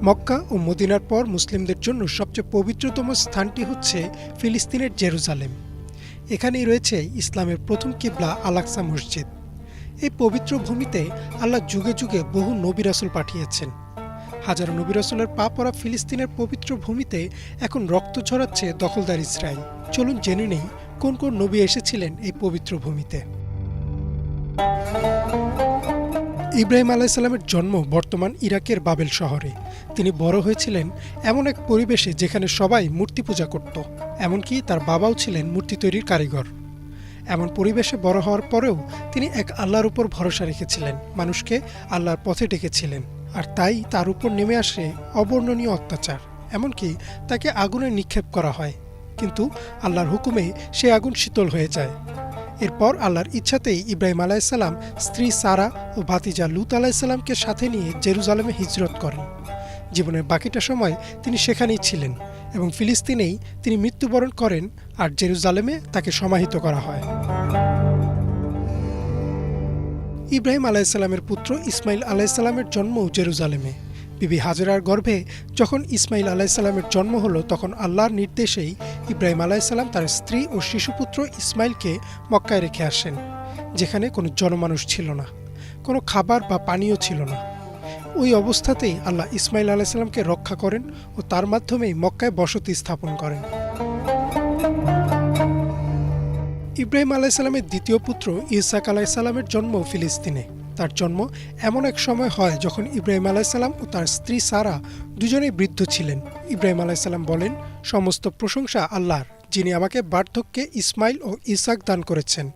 মক্কা ও মদিনার পর মুসলিমদের জন্য সবচেয়ে পবিত্রতম স্থানটি হচ্ছে ফিলিস্তিনের জেরুজালেম। এখানেই রয়েছে ইসলামের প্রথম কিবলা আল আকসা মসজিদ। এই পবিত্র ভূমিতে আল্লাহ যুগে যুগে বহু নবী রাসূল পাঠিয়েছেন। হাজারো নবী রাসূলের পা পড়া ফিলিস্তিনের পবিত্র ভূমিতে এখন রক্ত ঝরাচ্ছে দখলদার ইসরায়েল। চলুন জেনে নেই কোন কোন নবী এসেছিলেন এই পবিত্র ভূমিতে। ইব্রাহিম আলাইহিসসালামের জন্ম বর্তমান ইরাকের বাবেল শহরে। তিনি বড় হয়েছিলেন এমন এক পরিবেশে যেখানে সবাই মূর্তি পূজা করত, এমনকি তার বাবাও ছিলেন মূর্তি তৈরির কারিগর। এমন পরিবেশে বড় হওয়ার পরেও তিনি এক আল্লাহর উপর ভরসা রেখেছিলেন, মানুষকে আল্লাহর পথে ডেকেছিলেন। আর তাই তার উপর নেমে আসে অবর্ণনীয় অত্যাচার, এমনকি তাকে আগুনে নিক্ষেপ করা হয়। কিন্তু আল্লাহর হুকুমে সে আগুন শীতল হয়ে যায়। এরপর আল্লাহর ইচ্ছাতেই ইব্রাহিম আলাইহিসসালাম স্ত্রী সারা ও ভাতিজা লূত আলাইহিসসালামকে সাথে নিয়ে জেরুজালেমে হিজরত করেন। জীবনের বাকিটা সময় তিনি সেখানেই ছিলেন এবং ফিলিস্তিনেই তিনি মৃত্যুবরণ করেন, আর জেরুজালেমে তাকে সমাহিত করা হয়। ইব্রাহিম আলাইহিসসালামের পুত্র ইসমাইল আলাইহিসসালামের জন্মও জেরুজালেমে। বিবি হাজেরার গর্ভে যখন ইসমাইল আলাইহিসসালামের জন্ম হলো, তখন আল্লাহর নির্দেশেই ইব্রাহিম আলাইহিসসালাম তার স্ত্রী ও শিশুপুত্র ইসমাইলকে মক্কায় রেখে আসেন, যেখানে কোনো জনমানুষ ছিল না, কোনো খাবার বা পানীয় ছিল না। ওই অবস্থাতেই আল্লাহ ইসমাইল আলাইহিসসালামকে রক্ষা করেন ও তার মাধ্যমেই মক্কায় বসতি স্থাপন করেন। ইব্রাহিম আলাইহিসসালামের দ্বিতীয় পুত্র ইসহাক আলাইহিসসালামের জন্ম ফিলিস্তিনে। তার জন্ম এমন এক সময় হয় যখন ইব্রাহিম আলাইহিসসালাম ও তার স্ত্রী সারা দুজনেই বৃদ্ধ ছিলেন। ইব্রাহিম আলাইহিসসালাম বলেন, সমস্ত প্রশংসা আল্লাহর, যিনি আমাকে বার্ধক্যে ইসমাইল ও ইসহাক দান করেছেন।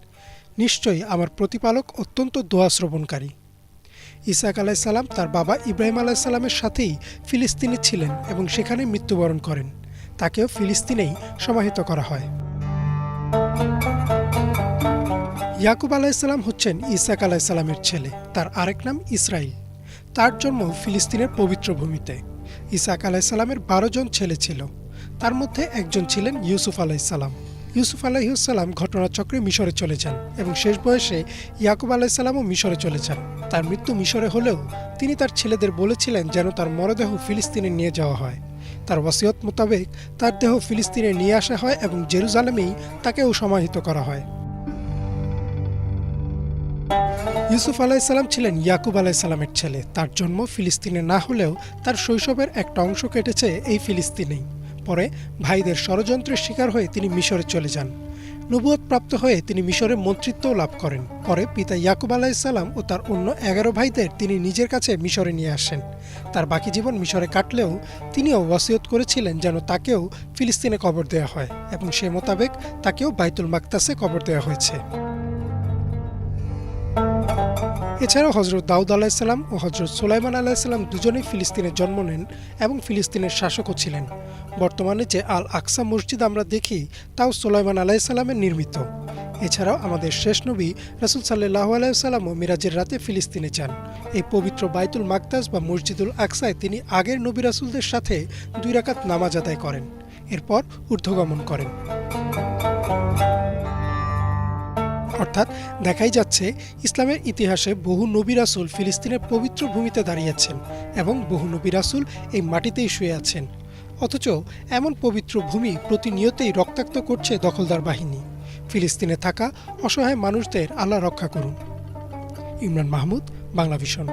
নিশ্চয়ই আমার প্রতিপালক অত্যন্ত দোয়া শ্রবণকারী। ইসহাক আলাইহিসসালাম তার বাবা ইব্রাহিম আলাইহিসসালামের সাথেই ফিলিস্তিনে ছিলেন এবং সেখানে মৃত্যুবরণ করেন। তাকেও ফিলিস্তিনেই সমাহিত করা হয়। ইয়াকুব আলাইহিসসালাম হচ্ছেন ইসহাক আলাইহিসসালামের ছেলে। তার আরেক নাম ইসরাইল। তার জন্ম ফিলিস্তিনের পবিত্র ভূমিতে। ইসহাক আলাইহিসসালামের 12 জন ছেলে ছিল। তার মধ্যে একজন ছিলেন ইউসুফ আলাইহিসসালাম। ইউসুফ আলাইহিসসালাম ঘটনাচক্রে মিশরে চলে যান এবং শেষ বয়সে ইয়াকুব আলাইহিসসালামও মিশরে চলে যান। তার মৃত্যু মিশরে হলেও তিনি তার ছেলেদের বলেছিলেন যেন তার মরদেহ ফিলিস্তিনে নিয়ে যাওয়া হয়। তার ওয়াসিয়ত মোতাবেক তার দেহ ফিলিস্তিনে নিয়ে আসা হয় এবং জেরুজালেমেই তাকেও সমাহিত করা হয়। ইউসুফ আলাইহিসসালাম ছিলেন ইয়াকুব আলাইহিসসালামের ছেলে। তার জন্ম ফিলিস্তিনে না হলেও তার শৈশবের একটা অংশ কেটেছে এই ফিলিস্তিনেই। পরে ভাইদের ষড়যন্ত্রের শিকার হয়ে তিনি মিশরে চলে যান। নবুয়ত প্রাপ্ত হয়ে তিনি মিশরে মন্ত্রিত্বও লাভ করেন। পরে পিতা ইয়াকুব আলাইহিসসালাম ও তার অন্য 11 ভাইদের তিনি নিজের কাছে মিশরে নিয়ে আসেন। তার বাকি জীবন মিশরে কাটলেও তিনিও ওয়াসিয়ত করেছিলেন যেন তাকেও ফিলিস্তিনে কবর দেওয়া হয় এবং সে মোতাবেক তাকেও বাইতুল মাকদাসে কবর দেওয়া হয়েছে। এছাড়াও হযরত দাউদ আলাইহিসসালাম ও হযরত সুলাইমান আলাইহিসসালাম দুজনেই ফিলিস্তিনে জন্ম নেন এবং ফিলিস্তিনের শাসকও ছিলেন। বর্তমানে যে আল আকসা মসজিদ আমরা দেখি তাও সুলাইমান আলাইহিসসালামের নির্মিত। এছাড়াও আমাদের শেষ নবী রাসূল সাল্লাল্লাহু আলাইহি ওয়াসাল্লামও মিরাজের রাতে ফিলিস্তিনে যান। এই পবিত্র বাইতুল মাকদাস বা মসজিদুল আকসায় তিনি আগের নবী রাসূলদের সাথে 2 রাকাত নামাজ আদায় করেন, এরপর ঊর্ধ্বগমন করেন। অর্থাৎ দেখাই যাচ্ছে ইসলামের ইতিহাসে বহু নবী রাসূল ফিলিস্তিনের পবিত্র ভূমিতে দাঁড়িয়েছেন এবং বহু নবী রাসূল এই মাটিতেই শুয়ে আছেন। অথচ এমন পবিত্র ভূমি প্রতিনিয়তই রক্তাক্ত করছে দখলদার বাহিনী। ফিলিস্তিনে থাকা অসহায় মানুষদের আল্লাহ রক্ষা করুন। ইমরান মাহমুদ, বাংলা ভিশন।